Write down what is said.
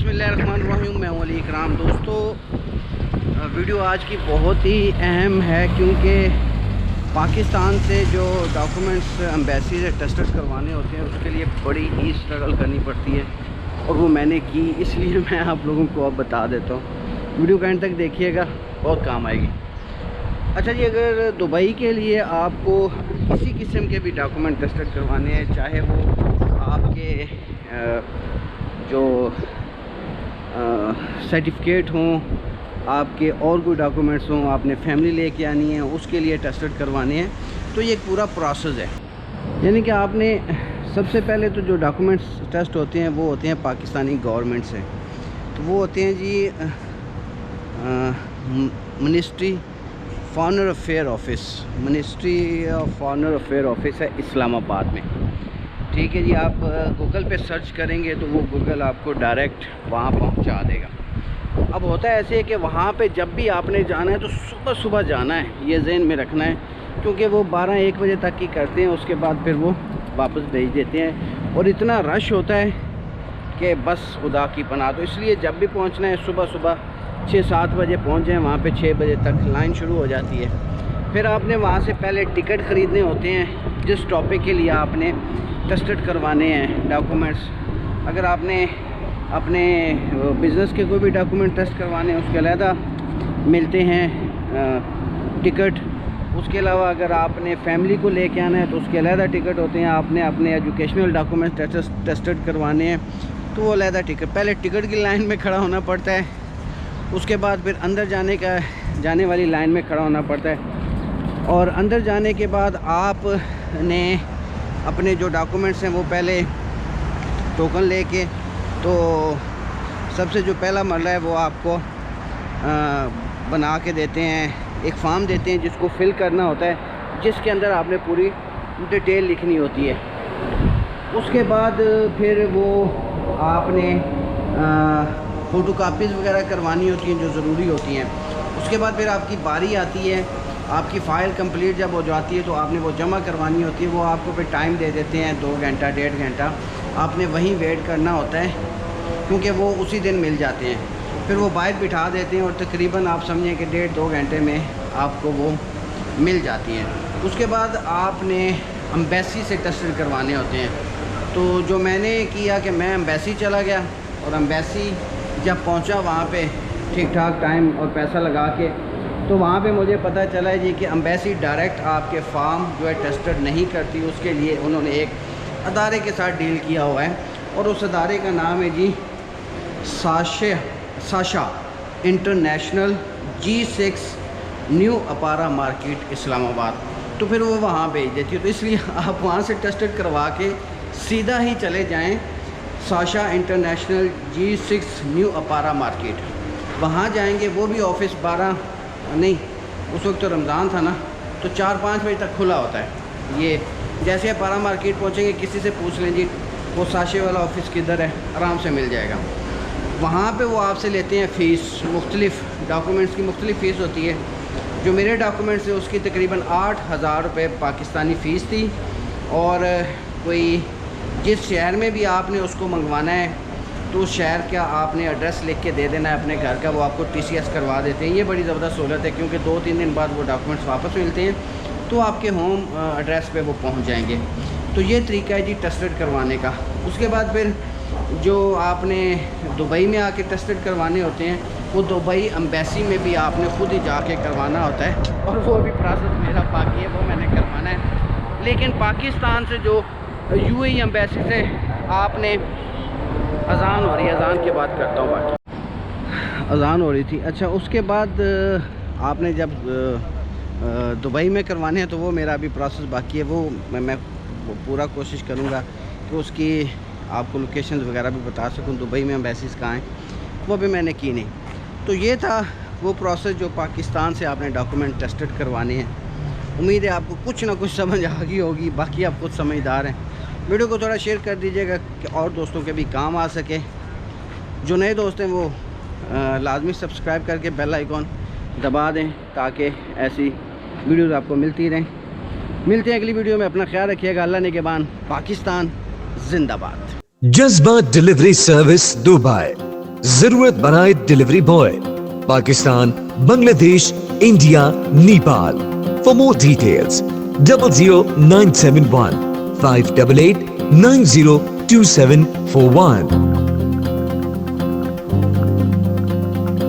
बिस्मिल्लाहिर्रहमानिर्रहीम। मैं हूं अली इकराम। दोस्तों, वीडियो आज की बहुत ही अहम है क्योंकि पाकिस्तान से जो डॉक्यूमेंट्स एम्बेसी से टेस्टेड करवाने होते हैं उसके लिए बड़ी ही स्ट्रगल करनी पड़ती है और वो मैंने की, इसलिए मैं आप लोगों को अब बता देता हूँ। वीडियो के एंड तक देखिएगा, बहुत काम आएगी। अच्छा जी, अगर दुबई के लिए आपको किसी किस्म के भी डॉक्यूमेंट टेस्टेड करवाने हैं, चाहे वो आपके जो सर्टिफिकेट हों, आपके और कोई डॉक्यूमेंट्स हों, आपने फैमिली लेके आनी है, उसके लिए टेस्टेड करवाने हैं, तो ये एक पूरा प्रोसेस है। यानी कि आपने सबसे पहले तो जो डॉक्यूमेंट्स टेस्ट होते हैं वो होते हैं पाकिस्तानी गवर्नमेंट से। तो वो होते हैं जी ministry foreign affair office, ministry of foreign affair office है इस्लामाबाद में। ठीक है जी, आप गूगल पे सर्च करेंगे तो वो गूगल आपको डायरेक्ट वहाँ पहुँचा देगा। अब होता है ऐसे कि वहाँ पे जब भी आपने जाना है तो सुबह सुबह जाना है, ये ज़हन में रखना है, क्योंकि वो 12-1 बजे तक की करते हैं, उसके बाद फिर वो वापस भेज देते हैं और इतना रश होता है कि बस खुदा की पनाह। तो इसलिए जब भी पहुँचना है सुबह सुबह 6-7 बजे पहुँच जाएँ, वहाँ पे 6 बजे तक लाइन शुरू हो जाती है। फिर आपने वहाँ से पहले टिकट ख़रीदने होते हैं जिस टॉपिक के लिए आपने टेस्टेड करवाने हैं डॉक्यूमेंट्स। अगर आपने अपने बिज़नेस के कोई भी डॉक्यूमेंट टेस्ट करवाने हैं उसके अलहदा मिलते हैं टिकट। उसके अलावा अगर आपने फैमिली को लेके आना है तो उसके अलहदा टिकट होते हैं। आपने अपने एजुकेशनल डॉक्यूमेंट्स टेस्टेड करवाने हैं तो वो अलहदा टिकट। पहले टिकट की लाइन में खड़ा होना पड़ता है, उसके बाद फिर अंदर जाने वाली लाइन में खड़ा होना पड़ता है, और अंदर जाने के बाद आपने अपने जो डॉक्यूमेंट्स हैं वो पहले टोकन लेके, तो सबसे जो पहला मरला है वो आपको बना के देते हैं, एक फॉर्म देते हैं जिसको फिल करना होता है, जिसके अंदर आपने पूरी डिटेल लिखनी होती है। उसके बाद फिर वो आपने फ़ोटो कापीज़ वगैरह करवानी होती हैं जो ज़रूरी होती हैं। उसके बाद फिर आपकी बारी आती है, आपकी फ़ाइल कंप्लीट जब हो जाती है तो आपने वो जमा करवानी होती है। वो आपको फिर टाइम दे देते हैं 2 घंटा 1.5 घंटा, आपने वहीं वेट करना होता है क्योंकि वो उसी दिन मिल जाते हैं। फिर वो बाहर बिठा देते हैं और तकरीबन आप समझें कि 1.5-2 घंटे में आपको वो मिल जाती हैं। उसके बाद आपने एम्बेसी से टेस्टेड करवाने होते हैं। तो जो मैंने किया कि मैं एम्बेसी चला गया और एम्बेसी जब पहुंचा वहाँ पे ठीक ठाक टाइम और पैसा लगा के, तो वहाँ पे मुझे पता चला है जी कि एम्बेसी डायरेक्ट आपके फॉर्म जो है टेस्टेड नहीं करती। उसके लिए उन्होंने एक अदारे के साथ डील किया हुआ है और उस अदारे का नाम है जी Sasha international G6 new Aabpara market Islamabad. तो फिर वो वहाँ भेज देती है। तो इसलिए आप वहाँ से टेस्टेड करवा के सीधा ही चले जाएं Sasha international G6 new Aabpara market. वहाँ जाएंगे, वो भी ऑफिस 12 नहीं, उस वक्त तो रमज़ान था ना, तो 4-5 बजे तक खुला होता है। ये जैसे अपारा मार्केट पहुँचेंगे किसी से पूछ लें जी वो साशे वाला ऑफिस किधर है, आराम से मिल जाएगा। वहाँ पे वो आपसे लेते हैं फ़ीस, मुख्तलिफ़ डॉक्यूमेंट्स की मुख्तलिफ़ फ़ीस होती है। जो मेरे डॉक्यूमेंट्स है उसकी तकरीबन 8,000 रुपये पाकिस्तानी फ़ीस थी, और कोई जिस शहर में भी आपने उसको मंगवाना है तो उस शहर का आपने एड्रेस लिख के दे देना है अपने घर का, वो आपको TCS करवा देते हैं। ये बड़ी ज़बरदस्त सहूलत है क्योंकि 2-3 दिन बाद वो डॉक्यूमेंट्स वापस मिलते हैं तो आपके होम एड्रेस पे वो पहुंच जाएंगे। तो ये तरीका है जी टेस्टेड करवाने का। उसके बाद फिर जो आपने दुबई में आके टेस्टेड करवाने होते हैं वो दुबई एम्बेसी में भी आपने ख़ुद ही जाके करवाना होता है, और वो भी प्रोसेस मेरा बाकी है, वो मैंने करवाना है। लेकिन पाकिस्तान से जो UAE एम्बेसी से आपने अज़ान हो रही है, अज़ान के बाद करता हूँ, बाकी अज़ान हो रही थी। अच्छा, उसके बाद आपने जब दुबई में करवाने हैं तो वो मेरा अभी प्रोसेस बाकी है। वो मैं पूरा कोशिश करूँगा कि उसकी आपको लोकेशंस वगैरह भी बता सकूँ, दुबई में एम्बेसीज़ कहाँ हैं, वो भी मैंने की नहीं। तो ये था वो प्रोसेस जो पाकिस्तान से आपने डॉक्यूमेंट टेस्टेड करवाने हैं। उम्मीद है आपको कुछ ना कुछ समझ आ गई होगी, बाकी आप खुद समझदार हैं। वीडियो को थोड़ा शेयर कर दीजिएगा कि और दोस्तों के भी काम आ सके। जो नए दोस्त हैं वो लाजमी सब्सक्राइब करके बेल आइकॉन दबा दें ताकि ऐसी वीडियोज़ आपको मिलती रहें। मिलते हैं अगली वीडियो में, अपना ख्याल रखिएगा। अल्लाह निगहबान। पाकिस्तान जिंदाबाद। जज्बा डिलीवरी सर्विस दुबई। जरूरत बनाए delivery boy, Pakistan, Bangladesh, India, Nepal. For more details 00971 588 902741।